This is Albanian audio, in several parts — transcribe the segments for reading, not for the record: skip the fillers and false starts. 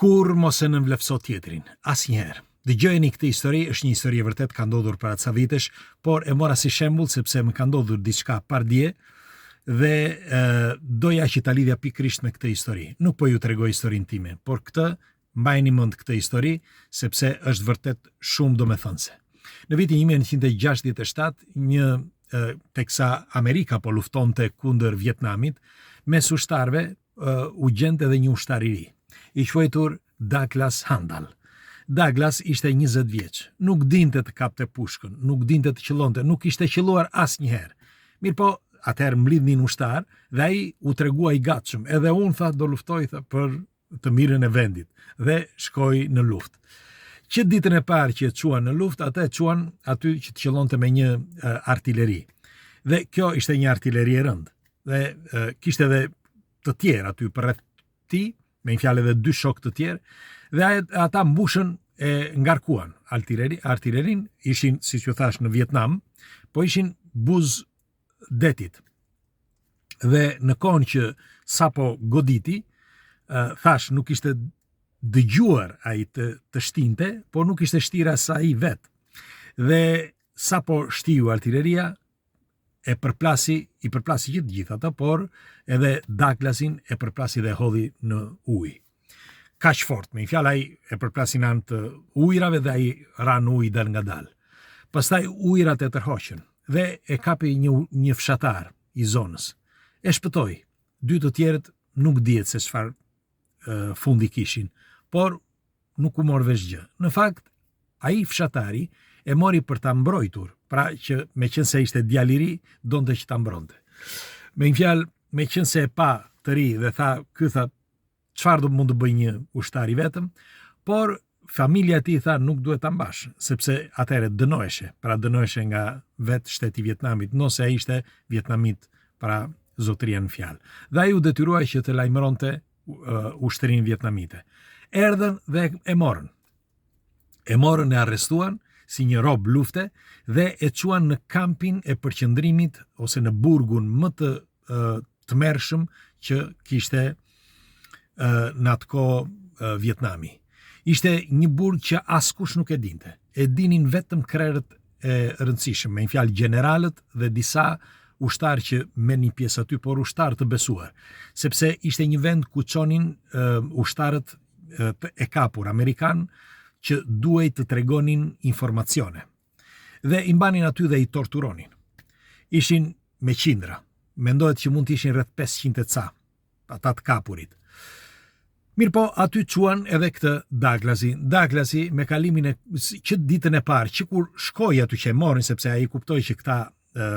Kur mos e nënvlerëso tjetrin, asnjëherë. Dëgjojeni këtë histori, është një histori e vërtet, ka ndodhur para ca vitesh, por e mora si shembull sepse më ka ndodhur diçka pardje dhe doja që ta lidhja pikërisht me këtë histori. Nuk po ju tregoj historinë time, por këtë mbajini mend këtë histori sepse është vërtet shumë domethënëse. Në vitin 1967, teksa Amerika po luftonte kundër Vietnamit, mes ushtarëve u gjente edhe një ushtar i ri, i quajtur Douglas Handall. Douglas ishte 20 vjeç, nuk dinte të kapte pushkën, nuk dinte të qëllonte, nuk ishte qelluar asnjëherë. Mirë po, atëherë mblidhnin ushtar dhe ai u tregua i gatshëm. Edhe unë tha do luftoj për të mirën e vendit dhe shkoi në luftë. Që ditën e parë që e çuan në luftë, atë e çuan aty që të qëllonte me një artilleri. Dhe kjo ishte një artilleri e rëndë. Dhe kishte edhe të tjerë aty përreth tij, me një fjalë edhe 2 shokë të tjerë, dhe ata mbushën e ngarkuan artillerin, ishin, siç ju thash, në Vietnam, po ishin buz detit. Dhe në kohën që sapo goditi, thash nuk ishte dëgjuar ai të shtinte, por nuk ishte shtira sa ai vet. Dhe sapo shtiu artilleria i përplasi që të gjithë ata, por edhe Douglasin e përplasi dhe hodhi në ujë. Kaq fort, me një fjalë ai e përplasi në anë të ujrave dhe ai ra në ujë dal nga dal. Pastaj ujrat e tërhoqën dhe e kapi një fshatar i zonës. E shpëtoi. 2 të tjerët nuk dihet se çfarë fundi kishin, por nuk u mor vesh gjë. Në fakt, ai fshatari e mori për ta mbrojtur, pra që meqense ishte djalë i ri, donte që ta mbronte. Me një fjalë, meqense e pa të ri dhe tha, çfarë do mund të bëj një ushtar i vetëm, por familja e tij tha nuk duhet ta mbash, sepse atëherë dënoheshe nga vetë shteti i Vietnamit, nëse ai ishte vietnamit para zotëria në fjalë. Dhe ai u detyruai që të lajmëronte ushtërinë vietnamite. Erdhën dhe e morën. E arrestuan si një rob lufte dhe e çuan në kampin e përqendrimit ose në burgun më të tmerrshëm që kishte në atë kohë Vietnami. Ishte një burg që askush nuk e dinte. E dinin vetëm krerët e rëndësishëm, me një fjalë generalët dhe disa ushtarë që merrnin pjesë aty, por ushtarë të besuar, sepse ishte një vend ku çonin ushtarët e kapur amerikan që duhej të tregonin informacione. Dhe i mbanin aty dhe i torturonin. Ishin me qindra. Mendohet që mund të ishin rreth 500 ca, ata të kapurit. Mirë po, aty quan edhe këtë Douglasi me kalimin e që ditën e parë, që kur shkoi aty që e morin, sepse ai kuptoi që këta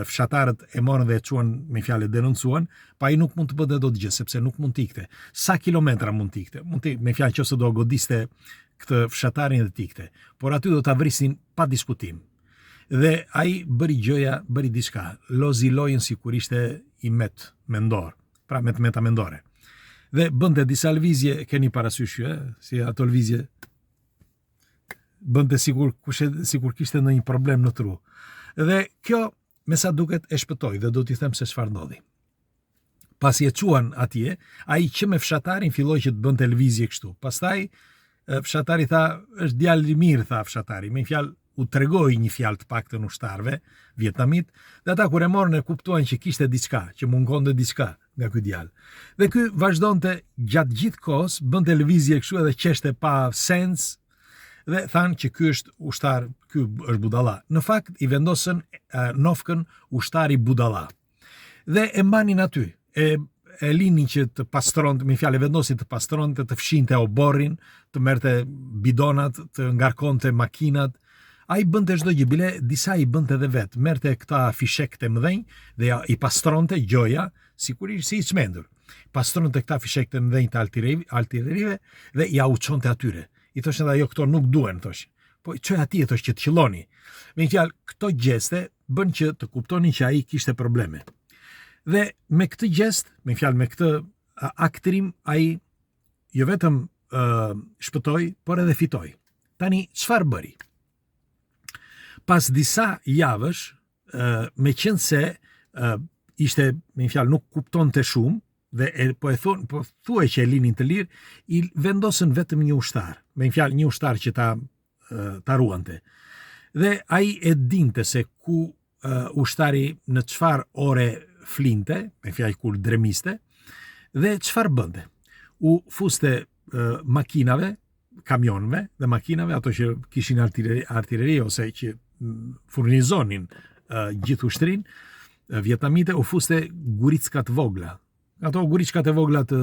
fshatarët e morën dhe e çuan, me fjalë denoncuan, pa ai nuk mund të bëte dot gjë, sepse nuk mund të ikte. Sa kilometra mund të ikte? Me fjalë nëse do godiste këtë fshatarin dhe të ikte, por aty do ta vrisin pa diskutim. Dhe ai bëri diçka, lozi lojën sikur ishte i mendor, pra me meta mendore. Dhe bënte disa lëvizje, keni parasysh si ato lëvizje, bënte sikur kishte ndonjë problem në tru. Dhe kjo, me sa duket, e shpëtoi dhe do t'i them se çfarë ndodhi. Pasi e çuan atje, ai që me fshatarin filloi që të bënte lëvizje kështu. Pastaj fshatari tha, është djalë i mirë, tha fshatari, me fjalë u tregoi një fjalë të paktën ushtarëve vietnamit, dhe ata kur e morën e kuptuan që kishte diçka, që mungonte diçka nga ky djalë. Dhe ky vazhdonte gjatë gjithë kohës, bënte lëvizje kështu edhe qeshte pa sens, dhe thanë që ky është ushtar, ky është budalla. Në fakt i vendosën nofkën ushtari budalla. Dhe e mbanin aty, e linin që të pastronte, me fjalë vendosin të pastronte, të fshinte oborrin, të merrte bidonat, të ngarkonte makinat. Ai bënte çdo gjë, bile disa i bënte edhe vet. Merrte këta fishek të mëdhenj dhe i pastronte gjoja, sigurisht si i çmendur. Pastronte këta fishek të mëdhenj të artillerive dhe ja u çonte atyre. I thoshin ajo këto nuk duhen, thosh. Po çoj atje, thosh, që të qelloni. Me fjalë, këto gjeste bën që të kuptonin që ai kishte probleme. Dhe me këtë gjest, me fjalë me këtë aktrim, ai jo vetëm shpëtoi, por edhe fitoi. Tani çfarë bëri? Pas disa javësh, me qenë se ishte, me fjalë, nuk kuptonte shumë, po thuaj që e linin të lirë, i vendosën vetëm një ushtar, me një fjalë një ushtar që ta ruante. Dhe ai e dinte se ku ushtari në çfarë ore flinte, me fjalë kur dremiste, dhe çfarë bënte. U fuste makinave, kamionëve dhe makinave, ato që kishin artilleri ose që furnizonin gjithë ushtrin, vietnamite, u fuste guricka të vogla. Ato guricka të vogla të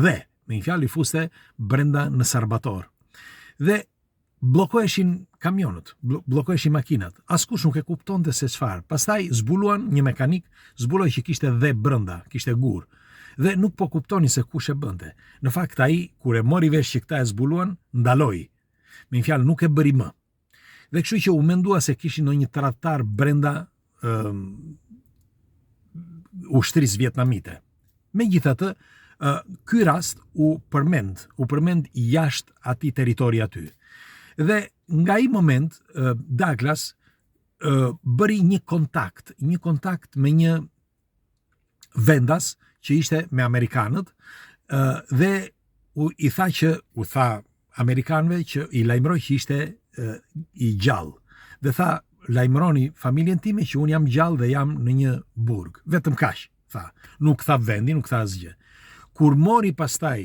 dhe, me një fjalë i fuste brenda në sarbator. Dhe bllokoheshin kamionët, bllokoheshin makinat. Askush nuk e kuptonte se çfarë. Pastaj zbuluan një mekanik, zbuloi që kishte dhe brenda, kishte gur. Dhe nuk po kuptoni se kush e bënte. Në fakt ai kur e mori vesh që këta e zbuluan, ndaloi. Me një fjalë nuk e bëri më. Dhe kështu që u mendua se kishin ndonjë tradhtar brenda ushtrisë vietnamite. Megjithatë, ky rast u përmend jashtë atij territori aty. Dhe nga ai moment Douglas bëri një kontakt me një vendas që ishte me amerikanët dhe u tha amerikanëve që i lajmëroi që ishte i gjallë. Dhe tha, lajmëroni familjen time që unë jam gjallë dhe jam në një burg. Vetëm kaq, tha. Nuk tha vendin, nuk tha asgjë. Kur mori pastaj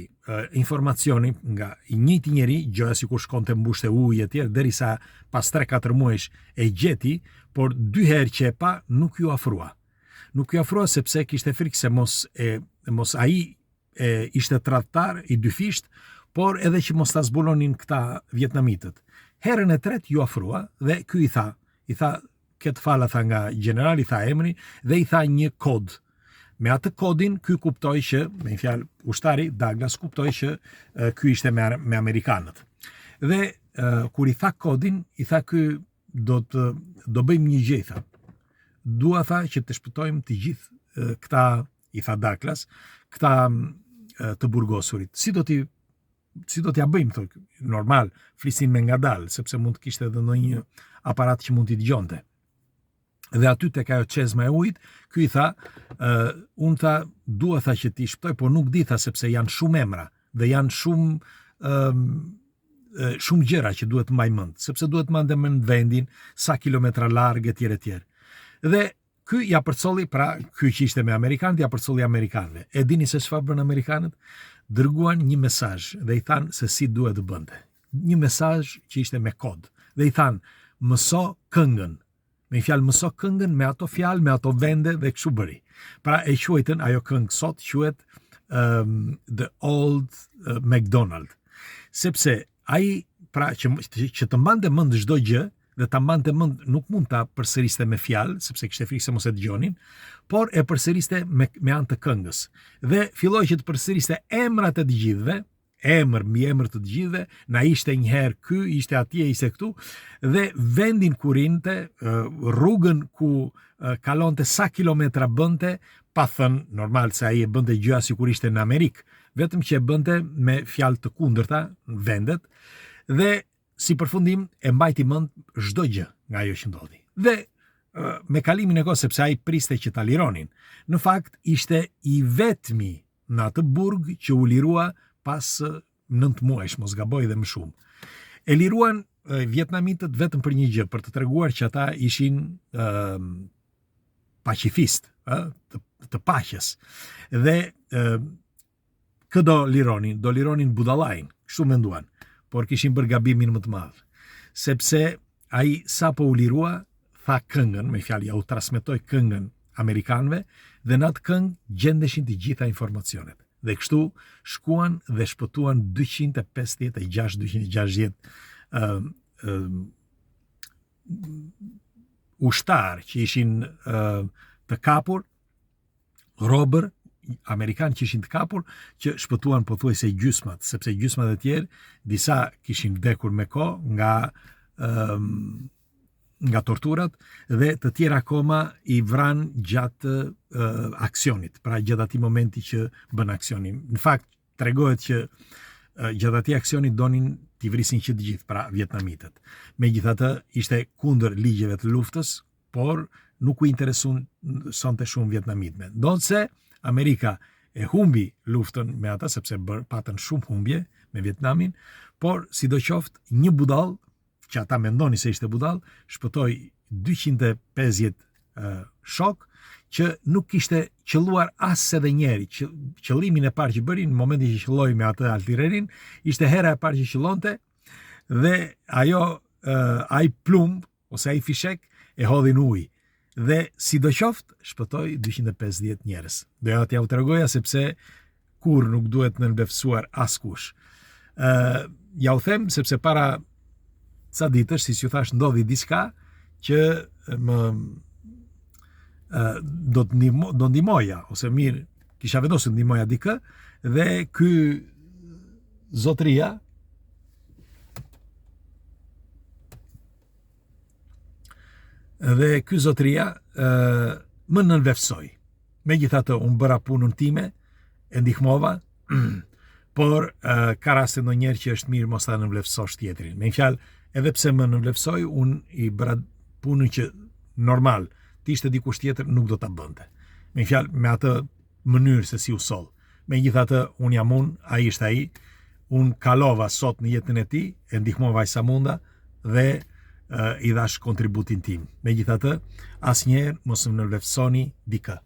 informacioni nga i njëjti njeri, gjëja sikur shkonte mbushte ujë e tjerë, derisa pas 3-4 muajsh e gjeti, por 2 herë që e pa nuk ju afrua. Nuk ju afrua sepse kishte frikë se mos ai ishte tradhtar i dyfisht, por edhe që mos ta zbulonin këta vietnamitët. Herën e tretë ju afrua dhe ky i tha këtë fala tha nga generali, tha emrin dhe i tha një kod. Me atë kodin ky kuptoi që, me një fjalë, ushtari Douglas kuptoi që ky ishte me amerikanët. Dhe kur i tha kodin, i tha ky do bëjmë një gjë, tha. Dua, tha, që të shpëtojmë të gjithë këta, i tha Douglas, këta të burgosurit. Si do t'ja bëjmë, thë, normal, flisin me ngadalë, sepse mund të kishte edhe ndonjë aparat që mund t'i dëgjonte. Dhe aty tek ajo çezma e ujit, ky i tha, unë tha, dua, tha, që t'i shpëtoj, por nuk di, tha, sepse janë shumë emra dhe janë shumë gjëra që duhet mbaj mend, sepse duhet mandem në vendin, sa kilometra larg etj. Dhe ky ja përcolli, pra ky që ishte me amerikanët, ja përcolli amerikanëve. E dini se çfarë bën amerikanët? Dërguan një mesazh dhe i thanë se si duhet të bënte. Një mesazh që ishte me kod. Dhe i thanë, mëso këngën. Me fjalë mëso këngën me ato fjalë, me ato vende dhe kështu bëri. Pra e quajtën ajo këngë sot quhet The Old MacDonald. Sepse ai pra që të mbante mend çdo gjë dhe ta mbante mend nuk mund ta përsëriste me fjalë, sepse kishte frikë se mos e dëgjonin, por e përsëriste me anë të këngës. Dhe filloi që të përsëriste emrat e të gjithëve, emër mbi emër të gjithëve, na ishte një herë ky, ishte atje, ishte këtu, dhe vendin ku rinte, rrugën ku kalonte, sa kilometra bënte, pa thënë normal se ai e bënte gjëja sikur ishte në Amerikë, vetëm që e bënte me fjalë të kundërta në vendet, dhe si përfundim e mbajti mend çdo gjë nga ajo që ndodhi. Dhe me kalimin e kohës, sepse ai priste që ta lironin, në fakt ishte i vetmi në atë burg që u lirua pas 9 muajsh, mos gaboj dhe më shumë. E liruan vietnamitët vetëm për një gjë, për të treguar që ata ishin pacifist, të paqes. Dhe këdo lironin, do lironin budallajin, kështu menduan, por kishin bërë gabimin më të madh, sepse ai sapo u lirua, tha këngën, me fjalë ja u transmetoi këngën amerikanëve, dhe në atë këngë gjendeshin të gjitha informacionet. Dhe kështu shkuan dhe shpëtuan 260 ushtar që ishin të kapur, robër amerikanë që ishin të kapur, që shpëtuan pothuajse gjysmat, sepse gjysmat e tjerë disa kishin vdekur me kohë nga torturat dhe të tjera akoma i vran gjatë aksionit, pra gjatë atij momenti që bën aksionin. Në fakt tregohet që gjatë atij aksionit donin t'i vrisin që të gjithë, pra vietnamitët. Megjithatë ishte kundër ligjeve të luftës, por nuk u intereson sonte shumë vietnamitëve. Ndonse Amerika e humbi luftën me ata, sepse patën shumë humbje me Vietnamin, por sidoqoftë një budall, që ata mendoni se ishte budall, shpëtoi 250 shok që nuk kishte qelluar as edhe njeri. Qëllimin e parë që bëri në momentin që qelloi me atë artillerin, ishte hera e parë që qellonte dhe ai plumb ose ai fishek e hodhi në ujë. Dhe sidoqoftë shpëtoi 250 njerëz. Doja t'ja u tregoja sepse kur nuk duhet në nënvlerësuar askush. Ja u them sepse para ca ditësh, si ju thash, ndodhi diçka që do ndihmoja, ose mirë, kisha vendosur ndihmoja dikë, dhe ky zotëria më nënvefsoi. Megjithatë, unë bëra punën time, e ndihmova, por ka raste ndonjëherë që është mirë mos ta nënvlerësosh tjetrin. Me një fjalë, edhe pse më nënvlerësoi, unë i bëra punën që normal të ishte dikush tjetër nuk do ta bënte. Me një fjalë, me atë mënyrë se si u soll. Megjithatë, unë jam unë, ai ishte ai. Unë kalova sot në jetën e tij, e ndihmova sa munda dhe i dhash kontributin tim. Megjithatë, asnjëherë mos më nënvlerësoni dikë.